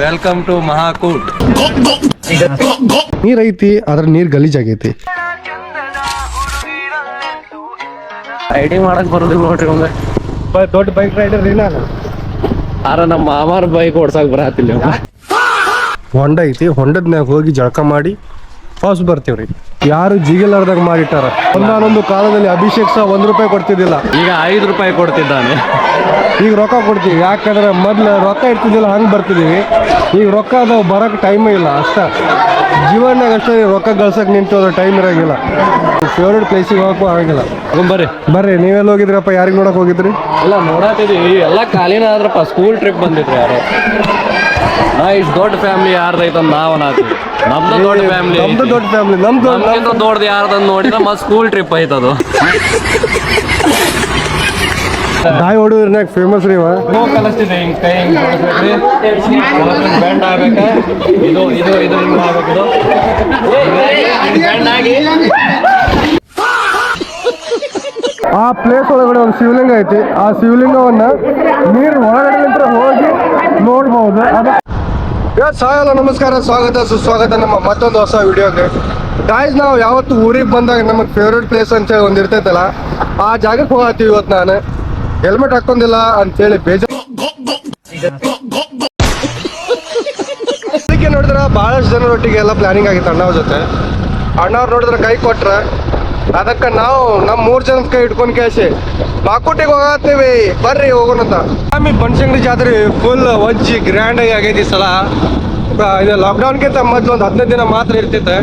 Welcome to ಮಹಾಕೂಟ್. ನೀರ್ ಐತಿ, ಅದ್ರ ನೀರ್ ಗಲೀಜಾಗೈತಿ. ರೈಡಿಂಗ್ ಮಾಡಕ್ ಬರೋದಿಲ್ಲ ನೋಡ್ರಿ ಒಮ್ಮೆ. ದೊಡ್ಡ ಬೈಕ್ ರೈಡರ್ ನಾನು. ಆರ ನಮ್ಮ ಮಾಮಾರ ಬೈಕ್ ಓಡ್ಸಕ್ ಬರತ್ತಿಲ್ಲ. ಹೊಂಡ ಐತಿ, ಹೊಂಡದ್ನಾಗ ಹೋಗಿ ಜಳಕ ಮಾಡಿ ವಾಪಸ್ ಬರ್ತೀವ್ರಿ. ಯಾರು ಜಿಗಿಲಾರ್ದಾಗ ಮಾಡಿಟ್ಟಾರ. ಒಂದಾನೊಂದು ಕಾಲದಲ್ಲಿ ಅಭಿಷೇಕ್ ಸಹ ₹1 ಕೊಡ್ತಿದ್ದಿಲ್ಲ, ಈಗ ₹5 ಕೊಡ್ತಿದ್ದಾನೆ. ಈಗ ರೊಕ್ಕ ಕೊಡ್ತೀವಿ. ಯಾಕಂದ್ರೆ ಮೊದ್ಲು ರೊಕ್ಕ ಇರ್ತಿದ್ದಿಲ್ಲ, ಹಂಗೆ ಬರ್ತಿದ್ದೀವಿ. ಈಗ ರೊಕ್ಕ ಅದಾವ, ಬರೋಕೆ ಟೈಮೇ ಇಲ್ಲ. ಅಷ್ಟ ಜೀವನಾಗ ಅಷ್ಟೇ ರೊಕ್ಕ ಗಳಿಸಕ್ಕೆ ನಿಂತು ಅದ್ರ ಟೈಮ್ ಇರೋಂಗಿಲ್ಲ. ಫೇವ್ರೇಟ್ ಪ್ಲೇಸಿಗೆ ಹೋಗಕ್ಕೂ ಆಗಂಗಿಲ್ಲ. ಬರ್ರಿ ನೀವೆಲ್ಲ ಹೋಗಿದ್ರಪ್ಪ? ಯಾರಿಗೆ ನೋಡಕ್ ಹೋಗಿದ್ರಿ? ಇಲ್ಲ ನೋಡತ್ತಿದ್ವಿ, ಎಲ್ಲ ಖಾಲಿನ ಆದ್ರಪ್ಪ. ಸ್ಕೂಲ್ ಟ್ರಿಪ್ ಬಂದಿದ್ರು ಯಾರು. ಇಷ್ಟು ದೊಡ್ಡ ಫ್ಯಾಮಿಲಿ ಯಾರ್ದು ಐತಂತ ನಾವ್ ಅನ್ನತ್ತೀವಿ. ನಮ್ದು ದೊಡ್ಡ ಫ್ಯಾಮಿಲಿ, ನಮ್ದು ದೊಡ್ಡ ಫ್ಯಾಮಿಲಿ. ನಮ್ದು ದೊಡ್ಡದು ಯಾರ್ದಂತ ನೋಡಿದ್ರೆ ಮತ್ತೆ ಸ್ಕೂಲ್ ಟ್ರಿಪ್ ಐತದು. ದಾಯಿ ಹೊಡೋದ್ರನ್ಯಾಗ ಫೇಮಸ್ ರೀ. ಕಲಿಸ್ತಿದೆ ಹಿಂಗ್ ಕೈ ಹಿಂಗ್ ಹೊಡಿಸ್ಬೇಕ್ರಿ, ಬೆಂಡ್ ಆಗ್ಬೇಕ. ಇದು ಇದು ಇದು ಹಿಂಗ್ ಆಗ್ಬೇಕು. ಬೆಂಡ್ ಆಗಿ ಆ ಪ್ಲೇಸ್ ಒಳಗಡೆ ಒಂದು ಶಿವಲಿಂಗ ಐತಿ. ಆ ಶಿವಲಿಂಗವನ್ನ ನೀರು ಒಳಗಡೆ ಹೋಗಿ ನೋಡ್ಬಹುದು. ಸಾಯಲ್ಲ, ನಮಸ್ಕಾರ, ಸ್ವಾಗತ ಸುಸ್ವಾಗತ ನಮ್ಮ ಮತ್ತೊಂದು ಹೊಸ ವಿಡಿಯೋಗೆ. ಗಾಯ್ಸ್, ನಾವು ಯಾವತ್ತು ಊರಿಗೆ ಬಂದಾಗ ನಮಗೆ ಫೇವ್ರೇಟ್ ಪ್ಲೇಸ್ ಅಂತೇಳಿ ಒಂದು ಇರ್ತೈತಲ್ಲ, ಆ ಜಾಗಕ್ಕೆ ಹೋಗತ್ತೀವಿ. ಇವತ್ತು ನಾನು ಹೆಲ್ಮೆಟ್ ಹಾಕೊಂಡಿಲ್ಲ ಅಂತೇಳಿ ಬೇಜಾರು. ಅದಕ್ಕೆ ನೋಡಿದ್ರೆ ಭಾಳಷ್ಟು ಜನರೊಟ್ಟಿಗೆ ಎಲ್ಲ ಪ್ಲಾನಿಂಗ್ ಆಗಿತ್ತು ಅಣ್ಣವ್ರ ಜೊತೆ. ಅಣ್ಣವ್ರು ನೋಡಿದ್ರೆ ಕೈ ಕೊಟ್ರೆ ಅದಕ್ಕೆ ನಾವು ನಮ್ಮ 3 ಜನ ಕೈ ಇಟ್ಕೊಂಡು ಕೇಸಿ ಮಾಕುಟಿಗೆ ಹೋಗತ್ತೀವಿ, ಬರ್ರಿ ಹೋಗೋಣಂತ. ಆಮೇಲೆ ಬನಶಂಕರಿ ಜಾತ್ರೆ ಫುಲ್ ವಜ್ಜಿ ಗ್ರ್ಯಾಂಡ್ ಆಗಿ ಆಗೈತಿ ಈ ಸಲ. ಇದು ಲಾಕ್ಡೌನ್ಗಿಂತ ಮೊದಲು ಒಂದು 15 ದಿನ ಮಾತ್ರ ಇರ್ತಿತ್ತು.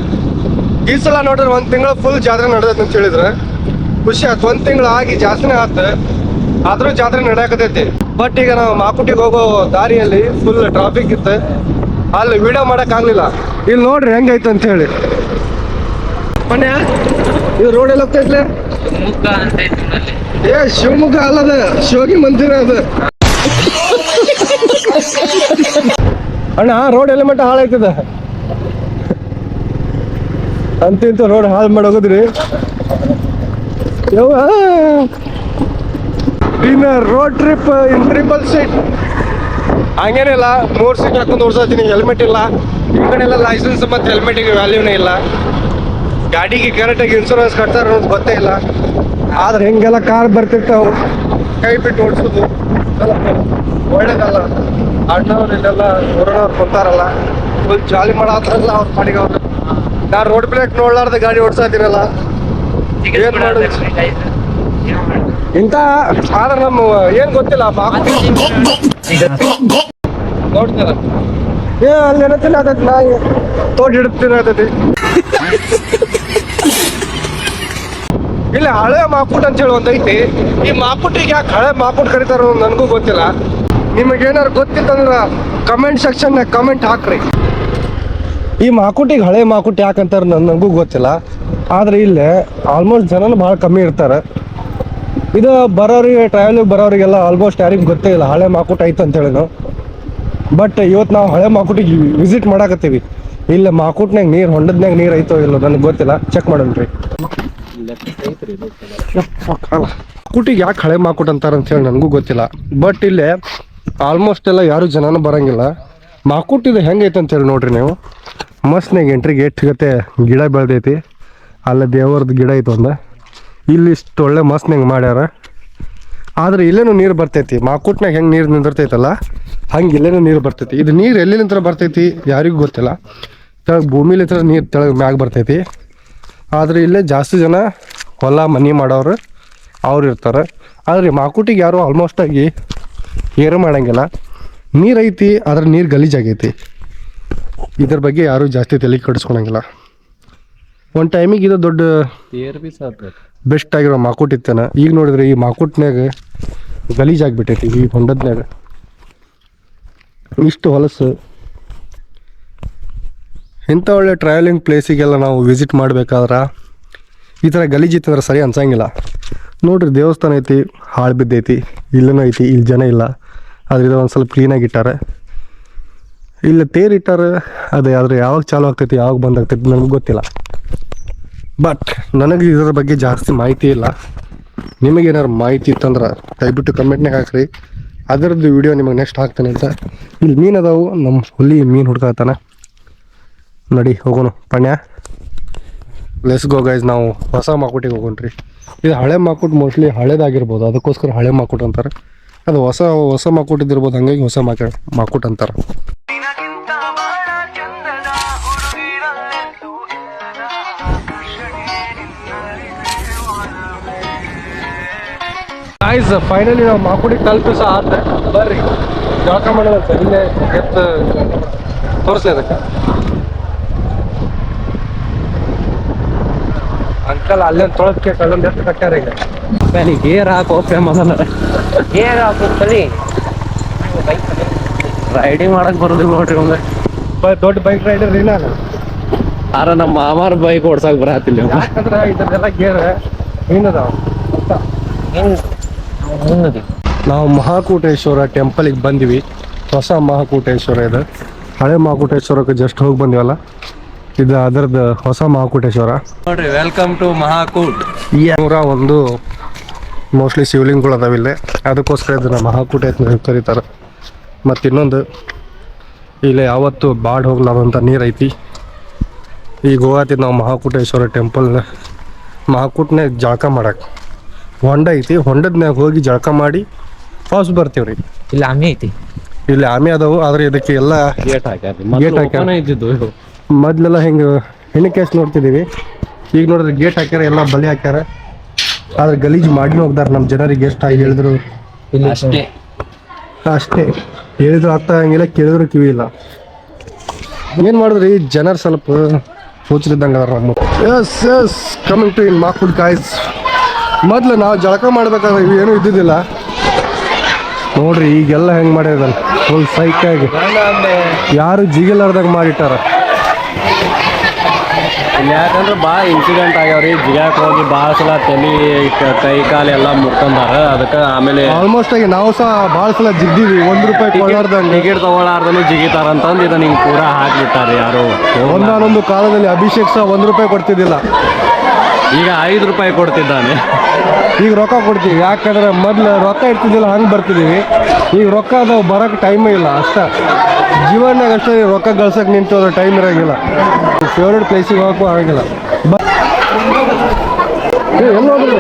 ಈ ಸಲ ನೋಡಿದ್ರೆ 1 ತಿಂಗಳು ಫುಲ್ ಜಾತ್ರೆ ನಡೆದೈತೆ ಅಂತ ಹೇಳಿದ್ರೆ ಖುಷಿ ಆಯ್ತು. 1 ತಿಂಗಳು ಆಗಿ ಜಾಸ್ತಿನೇ ಆಯ್ತು, ಆದ್ರೂ ಜಾತ್ರೆ ನಡೆಯಕತೈತಿ. ಬಟ್ ಈಗ ನಾವು ಮಾಕುಟಿಗೆ ಹೋಗೋ ದಾರಿಯಲ್ಲಿ ಫುಲ್ ಟ್ರಾಫಿಕ್ ಇತ್ತು, ಅಲ್ಲಿ ವಿಡಿಯೋ ಮಾಡಕ್ ಆಗ್ಲಿಲ್ಲ. ಇಲ್ಲಿ ನೋಡ್ರಿ ಹೆಂಗೈತೆ ಅಂತ ಹೇಳಿ. ಪಣ್ಯ, ಇದು ರೋಡ್ ಎಲ್ಲ ಹೋಗ್ತೈತ್ಲೆ? ಏ ಶಿವಮೊಗ್ಗ ಅಲ್ಲದ, ಶಿವಗಿ ಮಂದಿರ ಅದು. ಅಣ್ಣ, ರೋಡ್ ಎಲ್ಲ ಮಟ್ಟ ಹಾಳಾಯ್ತದ ಅಂತಿಂತ ರೋಡ್ ಹಾಳು ಮಾಡೋದ್ರಿ. ಇನ್ನು ರೋಡ್ ಟ್ರಿಪ್ ಇನ್ ಟ್ರಿಪಲ್ ಸೀಟ್ ಹಂಗೇನಿಲ್ಲ. 3 ಸೀಟ್ ಹಾಕೊಂಡು ಓಡಿಸ್ತೀನಿ. ಹೆಲ್ಮೆಟ್ ಇಲ್ಲ ಈ ಕಡೆ ಎಲ್ಲ, ಲೈಸೆನ್ಸ್ ಮತ್ತು ಹೆಲ್ಮೆಟಿಗೆ ವ್ಯಾಲ್ಯೂನೇ ಇಲ್ಲ. ಗಾಡಿಗೆ ಕರೆಕ್ಟಾಗಿ ಇನ್ಶೂರೆನ್ಸ್ ಕಟ್ತಾರೆ ಅನ್ನೋದು ಗೊತ್ತೇ ಇಲ್ಲ. ಆದ್ರೆ ಹಿಂಗೆಲ್ಲ ಕಾರ್ ಬರ್ತಿರ್ತಾವೆ, ಕೈ ಬಿಟ್ಟು ಓಡಿಸೋದು ಒಳ್ಳೇದಲ್ಲ. ಅಣ್ಣವ್ರು ಇಲ್ಲೆಲ್ಲ ಊರವ್ರು ಕುಂತಾರಲ್ಲ, ಫುಲ್ ಜಾಲಿ ಮಾಡತ್ತಾರಲ್ಲ ಅವ್ರ ಪಾಡಿಗೆ ಅವ್ರು. ನಾನು ರೋಡ್ ಬ್ರೇಕ್ ನೋಡ್ಲಾರ್ದ ಗಾಡಿ ಓಡಿಸತ್ತಿರಲ್ಲ, ಏನ್ ಮಾಡೋದು ಇಂಥ. ಆದ್ರೆ ನಮ್ಮ ಏನ್ ಗೊತ್ತಿಲ್ಲ, ನೋಡ್ತಾರ ಏ ಅಲ್ಲಿ ಏನತ್ತಿಲ್ಲ ಆತೈತಿ, ನಾ ತೋಟ ಹಿಡಿತೀನತೈತಿ. ಇಲ್ಲ ಹಳೆ ಮಾಪುಟ್ ಅಂತ ಹೇಳಿ ಒಂದ್ ಐತಿ. ಈ ಮಾಪುಟ್ಟಿಗೆ ಯಾಕೆ ಹಳೆ ಮಾಪುಟ್ ಕರೀತಾರ ನನಗೂ ಗೊತ್ತಿಲ್ಲ. ನಿಮಗೇನಾರು ಗೊತ್ತಿತ್ತಂದ್ರ ಕಮೆಂಟ್ ಸೆಕ್ಷನ್ಯಾಗ ಕಮೆಂಟ್ ಹಾಕ್ರಿ. ಈ ಮಾಕುಟಿಗೆ ಹಳೆ ಮಾಕುಟ್ ಯಾಕಂತಾರ ನನಗೂ ಗೊತ್ತಿಲ್ಲ. ಆದ್ರೆ ಇಲ್ಲೇ ಆಲ್ಮೋಸ್ಟ್ ಜನನು ಭಾಳ ಕಮ್ಮಿ ಇರ್ತಾರೆ. ಇದು ಬರೋರಿಗೆ, ಟ್ರಾವೆಲಿಗೆ ಬರೋರಿಗೆಲ್ಲ ಆಲ್ಮೋಸ್ಟ್ ಯಾರಿಗೂ ಗೊತ್ತೇ ಇಲ್ಲ ಹಳೆ ಮಾಕುಟ್ ಐತೆ ಅಂತೇಳಿ. ಬಟ್ ಇವತ್ತು ನಾವು ಹಳೆ ಮಾಕುಟಿಗೆ ವಿಸಿಟ್ ಮಾಡಾಕತ್ತೀವಿ. ಇಲ್ಲ ಮಾಕುಟ್ನಾಗ ನೀರು, ಹೊಂಡದ್ನಾಗ ನೀರು ಐತೋ ಇಲ್ಲೋ ನನಗೆ ಗೊತ್ತಿಲ್ಲ, ಚೆಕ್ ಮಾಡೋಣ್ರಿ. ಮಾಕುಟಿಗೆ ಯಾಕೆ ಹಳೆ ಮಾಕುಟ್ ಅಂತಾರ ಅಂತ ಹೇಳಿ ನನಗೂ ಗೊತ್ತಿಲ್ಲ. ಬಟ್ ಇಲ್ಲೇ ಆಲ್ಮೋಸ್ಟ್ ಎಲ್ಲ ಯಾರು ಜನನೂ ಬರಂಗಿಲ್ಲ. ಮಾಕುಟ್ ಇದು ಹೆಂಗೈತೆ ಅಂತೇಳಿ ನೋಡ್ರಿ ನೀವು. ಮಸ್ತ್ನಾಗ ಎಂಟ್ರಿ ಗೇಟ್ ಗತೆ ಗಿಡ ಬೆಳೆದೈತಿ. ಅಲ್ಲೇ ದೇವ್ರದ್ದು ಗಿಡ ಐತೆ ಒಂದು. ಇಲ್ಲಿ ಇಷ್ಟು ಒಳ್ಳೆ ಮಸ್ತ್ನಾಗ ಮಾಡ್ಯಾರ. ಆದ್ರೆ ಇಲ್ಲೇನು ನೀರು ಬರ್ತೈತಿ. ಮಾಕುಟ್ನಾಗ ಹೆಂಗೆ ನೀರು ನಿಂದಿರ್ತೈತಲ್ಲ ಹಂಗೆ ಇಲ್ಲೇನು ನೀರು ಬರ್ತೈತಿ. ಇದು ನೀರು ಎಲ್ಲಿಂದ ಬರ್ತೈತಿ ಯಾರಿಗೂ ಗೊತ್ತಿಲ್ಲ. ಕೆಳಗೆ ಭೂಮಿಲಿಂದ ನೀರು ತೆಳಗೆ ಮ್ಯಾಗ ಬರ್ತೈತಿ. ಆದರೆ ಇಲ್ಲೇ ಜಾಸ್ತಿ ಜನ ಹೊಲ ಮನೆ ಮಾಡೋರು ಅವ್ರು ಇರ್ತಾರೆ. ಆದರೆ ಮಾಕುಟಿಗೆ ಯಾರು ಆಲ್ಮೋಸ್ಟ್ ಆಗಿ ಏರು ಮಾಡಂಗಿಲ್ಲ. ನೀರು ಐತಿ, ಅದ್ರ ನೀರು ಗಲೀಜಾಗೈತಿ. ಇದ್ರ ಬಗ್ಗೆ ಯಾರು ಜಾಸ್ತಿ ತಲೆ ಕೆಡಿಸ್ಕೊಳಂಗಿಲ್ಲ. ಒಂದು ಟೈಮಿಗೆ ಇದು ದೊಡ್ಡ ಬೆಸ್ಟ್ ಆಗಿರೋ ಮಾಕುಟ್ ಇತ್ತೇನ. ಈಗ ನೋಡಿದ್ರೆ ಈ ಮಾಕುಟ್ನ್ಯಾಗ ಗಲೀಜಾಗಿಬಿಟ್ಟೈತಿ. ಈ ಹೊಂಡದ್ನಾಗ ಇಷ್ಟು ಹೊಲಸು. ಇಂಥ ಒಳ್ಳೆ ಟ್ರಾವೆಲಿಂಗ್ ಪ್ಲೇಸಿಗೆಲ್ಲ ನಾವು ವಿಸಿಟ್ ಮಾಡ್ಬೇಕಾದ್ರೆ ಈ ಥರ ಗಲೀಜಿತ್ತಂದ್ರೆ ಸರಿ ಅನ್ಸಂಗಿಲ್ಲ. ನೋಡ್ರಿ, ದೇವಸ್ಥಾನ ಐತಿ, ಹಾಳು ಬಿದ್ದೈತಿ. ಇಲ್ಲೂ ಐತಿ, ಇಲ್ಲಿ ಜನ ಇಲ್ಲ. ಆದ್ರೆ ಇದು ಒಂದು ಸ್ವಲ್ಪ ಕ್ಲೀನಾಗಿ ಇಟ್ಟಾರೆ. ಇಲ್ಲಿ ತೇರು ಇಟ್ಟಾರೆ. ಅದು ಆದರೆ ಯಾವಾಗ ಚಾಲು ಆಗ್ತೈತಿ, ಯಾವಾಗ ಬಂದ್ ಆಗ್ತೈತಿ ನನಗೆ ಗೊತ್ತಿಲ್ಲ. ಬಟ್ ನನಗೆ ಇದರ ಬಗ್ಗೆ ಜಾಸ್ತಿ ಮಾಹಿತಿ ಇಲ್ಲ. ನಿಮಗೇನಾದ್ರು ಮಾಹಿತಿ ಇತ್ತಂದ್ರೆ ದಯವಿಟ್ಟು ಕಮೆಂಟ್ನಾಗ ಹಾಕ್ರಿ. ಅದರದ್ದು ವಿಡಿಯೋ ನಿಮಗೆ ನೆಕ್ಸ್ಟ್ ಹಾಕ್ತೇನೆ ಅಂತ. ಇಲ್ಲಿ ಮೀನು ಅದಾವು, ನಮ್ಮ ಹುಲಿ ಮೀನು ಹುಡ್ಕಾತಾನ. ನಡಿ ಹೋಗೋಣ ಪಣ್ಯ. Let's go guys. ನಾವು ಹೊಸ ಮಾಕುಟಿಗೆ ಹೋಗೋಣ್ರಿ. ಇದು ಹಳೆ ಮಾಕುಟ್ ಮೋಸ್ಟ್ಲಿ ಹಳೇದಾಗಿರ್ಬೋದು, ಅದಕ್ಕೋಸ್ಕರ ಹಳೆ ಮಾಕುಟ್ ಅಂತಾರೆ. ಅದು ಹೊಸ ಮಾಕುಟ್ ಇದ್ದಿರ್ಬೋದು, ಹಂಗಾಗಿ ಹೊಸ ಮಾಕುಟ್ ಅಂತಾರೆ. ಗೈಸ್ ಫೈನಲಿ ನಾವು ಮಾಕುಟಿಗೆ ತಲುಪಿ ಸಹ ಆದ್ರೆ ಬರ್ರಿ ಜಳಕ ಮಾಡೋಣ ಸರ್. ಇಲ್ಲೇ ಎತ್ತು ತೋರಿಸ್ಲಿ ಅದಕ್ಕೆ. ಅಂಕಲ್ ಅಲ್ಲೇ ತೊಳಕ್ಕೆ ಕಲ್ಲೊಂದು ಎಷ್ಟು ಕಟ್ಟಾರ ಈಗ. ಗೇರ್ ಹಾಕೋ ಫೇಮಸ್ ಅಲ್ಲ, ಗೇರ್ ಹಾಕಿ ರೈಡಿಂಗ್ ಮಾಡಕ್ ಬರೋದಿಲ್ಲ ನೋಡ್ರಿ ಒಂದು ದೊಡ್ಡ ಬೈಕ್ ರೈಡರ್ ರೀ ನಾನು. ಆರ ನಮ್ಮ ಮಾಮಾರ ಬೈಕ್ ಓಡ್ಸಕ್ ಬರತ್ತಿಲ್ಲ. ಯಾಕಂದ್ರೆ ಇದನ್ನೆಲ್ಲ ಗೇರ್ ಏನದಾವ. ನಾವು ಮಹಾಕೂಟೇಶ್ವರ ಟೆಂಪಲ್ಗೆ ಬಂದಿವಿ. ಹೊಸ ಮಹಾಕೂಟೇಶ್ವರ ಇದು. ಹಳೆ ಮಹಾಕೂಟೇಶ್ವರಕ್ಕೆ ಜಸ್ಟ್ ಹೋಗಿ ಬಂದಿವಲ್ಲ, ಇದು ಅದರದ್ದು ಹೊಸ ಮಹಾಕೂಟೇಶ್ವರ ನೋಡ್ರಿ. Welcome to Mahakuta. 101 ಮೋಸ್ಟ್ಲಿ ಶಿವಲಿಂಗಗಳು ಅದಾವಿಲ್ಲೇ, ಅದಕ್ಕೋಸ್ಕರ ಇದನ್ನ ಮಹಾಕೂಟ ಅಂತ ಕರೀತಾರೆ. ಮತ್ತು ಇನ್ನೊಂದು ಇಲ್ಲೇ ಯಾವತ್ತು ಬಾಡ್ ಹೋಗ್ಲಾರ್ದಂಥ ನೀರು ಐತಿ. ಈಗ ಹೋಗತ್ತಿದ್ದು ನಾವು ಮಹಾಕೂಟೇಶ್ವರ ಟೆಂಪಲ್. ಮಹಾಕೂಟ್ನಾಗ ಜಳಕ ಮಾಡಕ್ಕೆ ಹೊಂಡ ಐತಿ, ಹೊಂಡದ್ನಾಗ ಹೋಗಿ ಜಳಕ ಮಾಡಿ ವಾಪಸ್ ಬರ್ತೀವಿ ರೀ. ಇಲ್ಲ ಆಮೆ ಐತಿ, ಇಲ್ಲಿ ಆಮೆ ಅದಾವು, ಆದ್ರೆ ಇದಕ್ಕೆ ಎಲ್ಲ ಗೇಟ್ ಹಾಕ್ಯಾರ. ಗೇಟ್ ಹಾಕ್ಯಾರ. ಇದ್ದಿದ್ದು ಮೊದ್ಲೆಲ್ಲ ಹಿಂಗೆ ಹೆಣ್ಣು ಕೇಸ್ ನೋಡ್ತಿದ್ದೀವಿ, ಈಗ ನೋಡಿದ್ರೆ ಗೇಟ್ ಹಾಕ್ಯಾರ, ಎಲ್ಲ ಬಲಿ ಹಾಕ್ಯಾರ. ಆದ್ರೆ ಗಲೀಜು ಮಾಡಿ ಹೋಗ್ದಾರ ನಮ್ಮ ಜನರಿಗೆ. ಎಷ್ಟು ಆಗಿ ಹೇಳಿದ್ರು ಅಷ್ಟೇ ಅಷ್ಟೇ, ಹೇಳಿದ್ರು ಅರ್ಥ ಆಗಂಗಿಲ್ಲ, ಕೇಳಿದ್ರು ಕಿವಿ ಇಲ್ಲ. ಏನು ಮಾಡಿದ್ರಿ ಜನರು ಸ್ವಲ್ಪ ಹುಚ್ಚರಿದ್ದಂಗೆ ಅದಾರ ನಮ್ಮ. Yes coming to in Mahakuta guys. ಮೊದ್ಲು ನಾವು ಜಳಕ ಮಾಡ್ಬೇಕಾದ್ರೆ ಇವು ಏನೂ ಇದ್ದಿದ್ದಿಲ್ಲ ನೋಡ್ರಿ. ಈಗೆಲ್ಲ ಹೆಂಗೆ ಮಾಡಿದಲ್ಲ ಫುಲ್ ಸೈಕಾಗಿ, ಯಾರು ಜಿಗಿಲಾರ್ದಾಗ ಮಾಡಿಟ್ಟಾರ. ಯಾಕಂದ್ರೆ ಭಾಳ ಇನ್ಸಿಡೆಂಟ್ ಆಗ್ಯಾವ್ರಿ. ಜಿಗಾಕ್ ಹೋಗಿ ಭಾಳ ಸಲ ತಲೆ ಕೈ ಕಾಲು ಎಲ್ಲ ಮುರ್ಕೊಂಡಾರ. ಅದಕ್ಕೆ ಆಮೇಲೆ ಆಲ್ಮೋಸ್ಟ್ ಆಗಿ ನಾವು ಸಹ ಭಾಳ ಸಲ ಜಿಗ್ದೀವಿ. ₹1 ಕೊಡಲಾರ್ದಂಗೆ ಟಿಕೆಟ್ ತಗೊಳ್ಳಾರ್ದನು ಜಿಗಿತಾರ ಅಂತಂದು ಇದನ್ನ ಹಿಂಗೆ ಪೂರಾ ಹಾಕ್ಬಿಟ್ಟಾರೆ ಯಾರು. ಒಂದಾನೊಂದು ಕಾಲದಲ್ಲಿ ಅಭಿಷೇಕ್ ಸಹ ₹1 ಕೊಡ್ತಿದ್ದಿಲ್ಲ, ಈಗ ₹5 ಕೊಡ್ತಿದ್ದಾನೆ. ಈಗ ರೊಕ್ಕ ಕೊಡ್ತೀವಿ. ಯಾಕಂದ್ರೆ ಮೊದ್ಲು ರೊಕ್ಕ ಇರ್ತಿದ್ದಿಲ್ಲ, ಹಂಗೆ ಬರ್ತಿದ್ದೀವಿ. ಈಗ ರೊಕ್ಕ ಅದಾವು, ಬರೋಕ್ಕೆ ಟೈಮೇ ಇಲ್ಲ ಅಷ್ಟೇ. ಜೀವನದಾಗ ಅಷ್ಟೇ ರೊಕ್ಕ ಗಳಿಸೋಕೆ ನಿಂತು ಅದ್ರ ಟೈಮ್ ಇರೋಂಗಿಲ್ಲ. ಫೇವ್ರೇಟ್ ಪ್ಲೇಸಿಗೆ ಹೋಗೋಕ್ಕೂ ಆಗಂಗಿಲ್ಲ. ಎಲ್ಲೋದ್ರು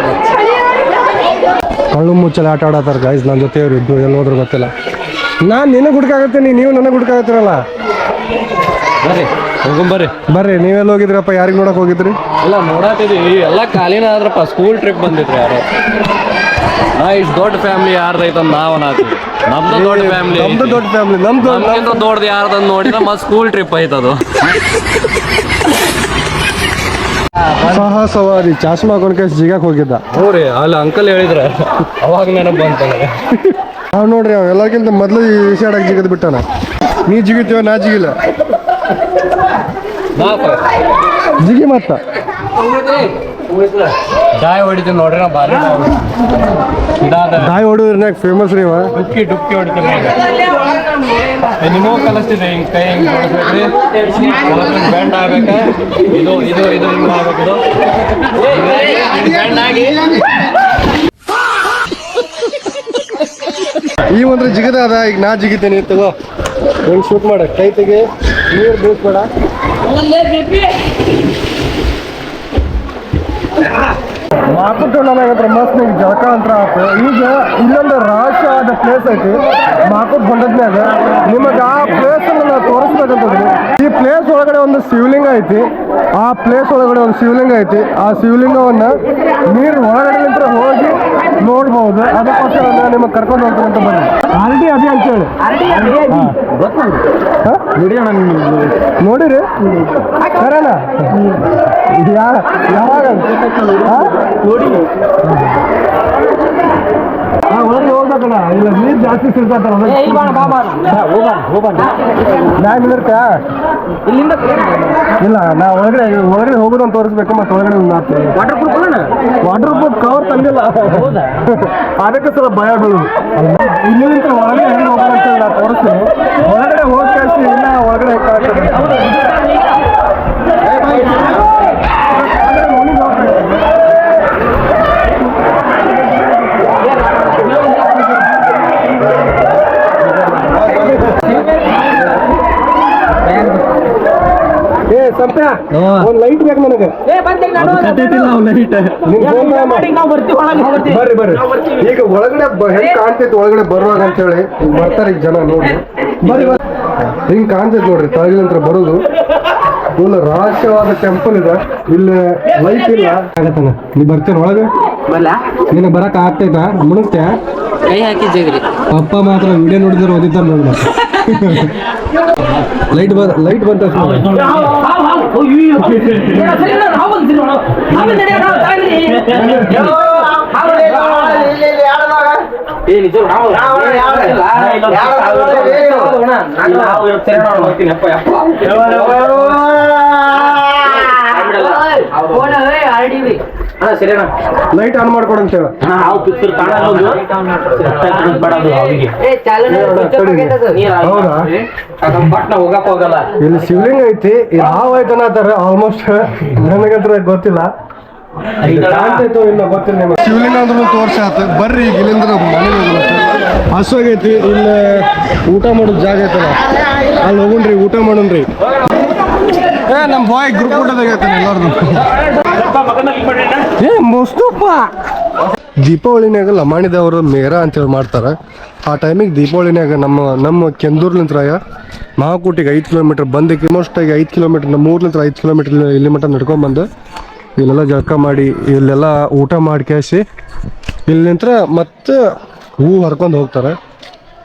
ಕಳ್ಳು ಮುಚ್ಚಲು ಆಟ ಆಡತ್ತಾರ ಗಾಯ್ಸ್. ನನ್ನ ಜೊತೆ ಅವ್ರು ಇದ್ದು ಎಲ್ಲೋದ್ರು ಗೊತ್ತಿಲ್ಲ. ನಾನು ನಿನಗೆ ಹುಡುಕಾಗತ್ತೀನಿ, ನೀವು ನನಗೆ ಹುಡುಕಾಗತ್ತೀರಲ್ಲ. ಬರ್ರಿ ಹೋಗುಂಬರ್ರಿ. ಬರ್ರಿ, ನೀವೆಲ್ಲ ಹೋಗಿದ್ರಪ್ಪ? ಯಾರಿಗೆ ನೋಡಕ್ ಹೋಗಿದ್ರಿ? ಇಲ್ಲ ನೋಡತ್ತಿದ್ವಿ, ಎಲ್ಲ ಖಾಲಿನ ಆದ್ರಪ್ಪ. ಸ್ಕೂಲ್ ಟ್ರಿಪ್ ಬಂದಿದ್ರಿ ಯಾರು. ನಾ ಇಷ್ಟು ದೊಡ್ಡ ಫ್ಯಾಮಿಲಿ ಯಾರ್ದೈತ ನಾವು ನಾತೀವಿ. ನಮ್ದು ದೊಡ್ಡ ಫ್ಯಾಮಿಲಿ, ನಮ್ದು ದೊಡ್ಡ ಫ್ಯಾಮಿಲಿ. ನಮ್ಗಿಂತ ದೊಡ್ಡದು ಯಾರ್ದಂದು ನೋಡಿದ್ರೆ ಮತ್ತೆ ಸ್ಕೂಲ್ ಟ್ರಿಪ್ ಐತದು. ಸಹ ಸವಾರಿ ಚಾಸ್ಮಾ ಹಾಕೊಂಡ್ ಕೈಸ್ ಜಿಗಾಕ್ ಹೋಗಿದ್ದ. ಹ್ಞೂ ಅಲ್ಲಿ ಅಂಕಲ್ ಹೇಳಿದ್ರ ಅವಾಗ ನೆನಪು ಬಂತ ನನಗೆ. ನಾವು ನೋಡ್ರಿ ಅವ ಎಲ್ಲಕ್ಕಿಂತ ಮೊದಲು ಈಸಾಡಕ್ಕೆ ಜಿಗದ್ ಬಿಟ್ಟಾನ. ನೀ ಜಿಗಿತೀವ, ನಾ ಜಿಗಿಲ್ಲ. ಜಿಗಿ ಮತ್ತ ಚಾಯ್ ಹೊಡಿತೀನಿ ನೋಡ್ರಿ. ನಾ ಬಾರಿ ದಾಯಿ ಹೊಡೋದ್ರನ್ಯಾಗ ಫೇಮಸ್ ರೀ ಅವ. ಡುಕ್ಕಿ ಹೊಡಿತೀನಿ. ನಿಮಗೂ ಕಲಿಸ್ತಿದ್ದೆ, ಹಿಂಗೆ ಕೈ ಹಿಂಗೆ ಹೊಡಿಸ್ಬೇಕ್ರಿ, ಬೆಂಡ್ ಆಗ್ಬೇಕ. ಇದು ಇದು ಇದು ಹಿಂಗೆ ಆಗ್ಬೇಕು. ಬೆಂಡ್ ಆಗಿ ಈ ಒಂದು ಜಿಗದ ಅದ. ಈಗ ನಾ ಜಿಗಿತೇನೆ, ತಗೋ ಹೆಂಗೆ ಶೂಟ್ ಮಾಡ. ಕೈ ತೆಗೆ, ನೀರು ಬೀಳ್ಸ್ಬೇಡ. ಮಾಕುಟ್ಟು ನನಗತ್ರ ಮಸ್ತ್ ಜಳಕ ಅಂತ ಆಯ್ತು. ಈಗ ಇಲ್ಲೊಂದು ರಹಸ್ಯವಾದ ಪ್ಲೇಸ್ ಐತಿ ಮಾಕುಟ್ ಹೊಂಡದ್ಮ್ಯಾಗ. ನಿಮಗೆ ಆ ಪ್ಲೇಸ್ ನಾವು ತೋರಿಸ್ಬೇಕಂತಂದ್ರಿ. ಈ ಪ್ಲೇಸ್ ಒಳಗಡೆ ಒಂದು ಶಿವಲಿಂಗ ಐತಿ. ಆ ಪ್ಲೇಸ್ ಒಳಗಡೆ ಒಂದು ಶಿವಲಿಂಗ ಐತಿ. ಆ ಶಿವಲಿಂಗವನ್ನ ನೀರು ಒಳಗಡೆ ನಿಂತ ಹೋಗಿ ನೋಡ್ಬಹುದು. ಅದಕ್ಕೋಸ್ಕರ ನಾನು ನಿಮಗೆ ಕರ್ಕೊಂಡು ಹೋಗ್ತೀನಿ ಅಂತ ಬನ್ನಿ. ಆಲ್ರೆಡಿ ಅದೇ ಅಂತ ಹೇಳಿ ನೋಡಿರಿ ಕರೋಣ ಯಾವಾಗ ನೋಡಿ ಒಳಗೆ ಹೋಗ್ಬೇಕಣ್ಣ. ಇಲ್ಲ ನೀರು ಜಾಸ್ತಿ ಸಿಗ್ತಾರ. ಇಲ್ಲಿಂದ ಇಲ್ಲ, ನಾ ಒಳಗಡೆ ಹೋಗೋದು ಅಂತ ತೋರಿಸ್ಬೇಕು. ಮತ್ತೆ ಒಳಗಡೆ ವಾಟರ್ ಪ್ರೂಫ್ ಕವರ್ ತಂದಿಲ್ಲ, ಅದಕ್ಕೆ ಸ್ವಲ್ಪ ಭಯ ಬೀಳುದು. ಇಲ್ಲಿಂದ ಒಳಗಡೆ ಹೆಂಗೆ ಹೋಗೋಣ ಅಂತ ನಾ ತೋರಿಸ್ತೀನಿ. ಒಳಗಡೆ ಹೋಗಿ ಕಳಿಸ್ತೀನಿ, ಇಲ್ಲ ಒಳಗಡೆ ಸಂಪ್ಯ ಒಂದ್ ಲೈಟ್ ಬೇಕು ನನಗೆ ಬರ್ರಿ ಬರ್ರಿ ಈಗ ಒಳಗಡೆ ಹೆಂಗ್ ಕಾಣ್ತೈತಿ ಒಳಗಡೆ ಬರುವಾಗ ಅಂತ ಹೇಳಿ ಬರ್ತಾರೆ ಈಗ ಜನ ನೋಡಿ ಬರ್ರಿ ಬರ್ರಿ ಹಿಂಗ್ ಕಾಣ್ತೈತಿ ನೋಡ್ರಿ ತಳಗಿನಂತ್ರ ಬರೋದು ಫುಲ್ ರಹಸ್ಯವಾದ ಟೆಂಪಲ್ ಇದೆ ಇಲ್ಲಿ ಲೈಟ್ ಇಲ್ಲ ಆಗತ್ತಾನ ನೀ ಬರ್ತೀನಿ ಒಳಗೆ ನಿನಗೆ ಬರಕ್ ಆಗ್ತೈತಾ ಮುಣಗ್ತ್ಯಾ ಕೈ ಹಾಕಿದ್ದೇವ್ರಿ ಪಪ್ಪ ಮಾತ್ರ ವಿಡಿಯೋ ನೋಡಿದ್ರೆ ಓದಿದ್ದಾರೆ ನೋಡಿ ಲೈಟ್ ಬಂತ ಲೈಟ್ ಆನ್ ಮಾಡ್ಕೊಡ ಅಂತ ಹೇಳ ಹೌದಾ ಇಲ್ಲಿ ಶಿವಲಿಂಗ ಐತಿ ಯಾವ ಐತನ ಆತರ ಆಲ್ಮೋಸ್ಟ್ ನನಗಂತ್ರ ಗೊತ್ತಿಲ್ಲ ಕಾಣ್ತೈತೋ ಇಲ್ಲ ಗೊತ್ತಿಲ್ಲ ನಿಮಗೆ ಶಿವಲಿಂಗ ಅಂದ್ರೆ ಒಂದು ತೋರ್ಸ ಆತ ಬರ್ರಿ ಈಗ ಇಲ್ಲಿಂದ ಮನೆ ಹಸುವಾಗೈತಿ ಇಲ್ಲಿ ಊಟ ಮಾಡೋದು ಜಾಗ ಐತಲ್ಲ ಅಲ್ಲಿ ಹೋಗುಣ್ರಿ ಊಟ ಮಾಡೋಣ್ರಿ ನಮ್ಮ ಬಾಯ್ ಗ್ರೂಪ್ ಊಟದಾಗ ಐತಾನೆ ಎಲ್ಲಾರ್ದು ಮಸ್ತಪ್ಪ ದೀಪಾವಳಿನಾಗ ಲಮಾಣಿದವರು ಮೇರಾ ಅಂತೇಳಿ ಮಾಡ್ತಾರೆ ಆ ಟೈಮಿಗೆ ದೀಪಾವಳಿನಾಗ ನಮ್ಮ ಕೆಂದೂರ್ಲಿಂತ್ರಾಯ ಮಹಾಕೂಟಿಗೆ 5 ಕಿಲೋಮೀಟರ್ ಬಂದಕ್ಕೆ ಮೋಸ್ಟಾಗಿ 5 ಕಿಲೋಮೀಟರ್ 3 5 ಕಿಲೋಮೀಟರ್ ಇಲ್ಲಿ ಮಟ್ಟ ನಡ್ಕೊಂಡ್ಬಂದು ಇಲ್ಲೆಲ್ಲ ಜಳಕ ಮಾಡಿ ಇಲ್ಲೆಲ್ಲ ಊಟ ಮಾಡಿ ಕ್ಯಾಸಿ ಇಲ್ಲಿಂತ್ರ ಮತ್ತೆ ಹೂವು ಹರ್ಕೊಂಡು ಹೋಗ್ತಾರೆ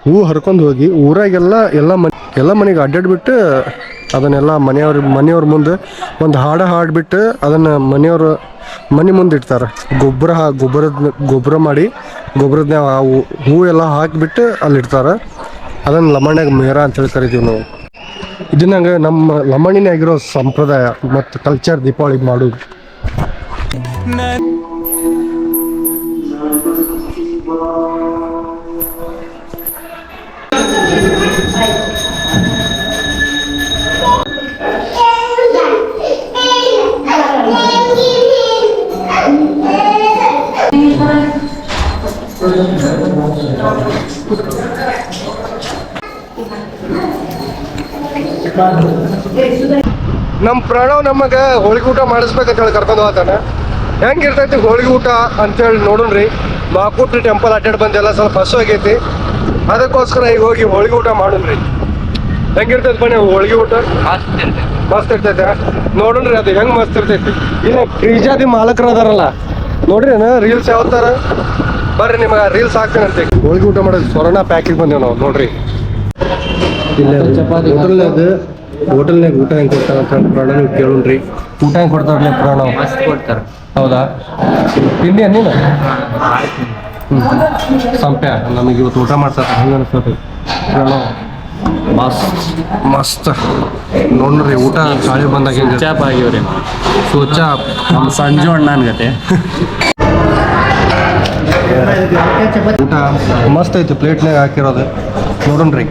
ಹೂವು ಹರ್ಕೊಂಡು ಹೋಗಿ ಊರಾಗೆಲ್ಲ ಎಲ್ಲ ಮನೆಗೆ ಅಡ್ಡಾಡ್ಬಿಟ್ಟು ಅದನ್ನೆಲ್ಲ ಮನೆಯವ್ರ ಮುಂದೆ ಒಂದು ಹಾಡ್ಬಿಟ್ಟು ಅದನ್ನು ಮನೆ ಮುಂದೆ ಇಡ್ತಾರೆ ಗೊಬ್ಬರ ಮಾಡಿ ಗೊಬ್ಬರದ ಹೂ ಎಲ್ಲ ಹಾಕಿಬಿಟ್ಟು ಅಲ್ಲಿ ಇಡ್ತಾರೆ ಅದನ್ನು ಲಮಣ್ಯಾಗ ಮೇರ ಅಂತೇಳಿ ಕರಿತೀವಿ ನಾವು ಇದನ್ನಂಗೆ ನಮ್ಮ ಲಮಣಿನೇ ಆಗಿರೋ ಸಂಪ್ರದಾಯ ಮತ್ತು ಕಲ್ಚರ್ ದೀಪಾವಳಿಗೆ ಮಾಡೋದು ನಮ್ಮ ಪ್ರಣವ್ ನಮಗೆ ಹೋಳಿಗೆ ಊಟ ಮಾಡಿಸ್ಬೇಕಂತ ಹೇಳಿ ಕರ್ಕೊಂಡು ಹೋಗ್ತಾನೆ ಹೆಂಗಿರ್ತೈತಿ ಹೋಳಿಗೆ ಊಟ ಅಂತೇಳಿ ನೋಡೋಣ್ರಿ ಮಾಕೂಟಿ ಟೆಂಪಲ್ ಅಡ್ಡಾಡ್ ಬಂದೆಲ್ಲ ಸ್ವಲ್ಪ ಹಸು ಆಗೈತಿ ಅದಕ್ಕೋಸ್ಕರ ಈಗ ಹೋಗಿ ಹೋಳಿಗೆ ಊಟ ಮಾಡೋಣ್ರಿ ಹೆಂಗಿರ್ತೈತಿ ಬನ್ನಿ ಹೋಳಿಗೆ ಊಟ ಮಸ್ತ್ ಇರ್ತೈತೆ ನೋಡೋಣ್ರಿ ಅದು ಹೆಂಗ್ ಮಸ್ತ್ ಇರ್ತೈತಿ ಇಲ್ಲ ಪಿಜ್ಜಾದಿ ಮಾಲಕರು ಅದಾರಲ್ಲ ನೋಡ್ರಿ ರೀಲ್ಸ್ ಯಾವ ಥರ ಬರ್ರಿ ನಿಮಗೆ ರೀಲ್ಸ್ ಹಾಕ್ತೇನಂತೆ ಹೋಳಿಗೆ ಊಟ ಮಾಡೋದು ಸ್ವರ್ಣ ಪ್ಯಾಕಿಗೆ ಬಂದೇವು ನಾವು ನೋಡ್ರಿ ಇಲ್ಲ ಹೋಟೆಲ್ನಾಗ ಊಟ ಹೆಂಗೆ ಕೊಡ್ತಾರ ಅಂತ ಹೇಳಿ ಪ್ರಣವ್ ಕೇಳೋಣ್ರಿ ಊಟ ಹೆಂಗೆ ಕೊಡ್ತಾರಲ್ಲ ಪ್ರಣವ್ ಮಸ್ತ್ ಕೊಡ್ತಾರ ಹೌದಾ ತಿಂಡಿ ನೀನು ಸಂಪ್ಯ ನಮಗೆ ಇವತ್ತು ಊಟ ಮಾಡ್ತಾರೆ ಹಂಗೆ ಅನಿಸ್ತದೆ ಪ್ರಣವ್ ಮಸ್ತ್ ನೋಡ್ರಿ ಊಟ ಗಾಳಿ ಬಂದಾಗ ಚಾಪ್ ಆಗಿವ್ರಿ ಚಾಪ್ ನಮ್ಮ ಸಂಜು ಅಣ್ಣನ ಗತೆ ಊಟ ಮಸ್ತ್ ಐತಿ ಪ್ಲೇಟ್ನಾಗ ಹಾಕಿರೋದು ನೋಡೋಣ್ರಿ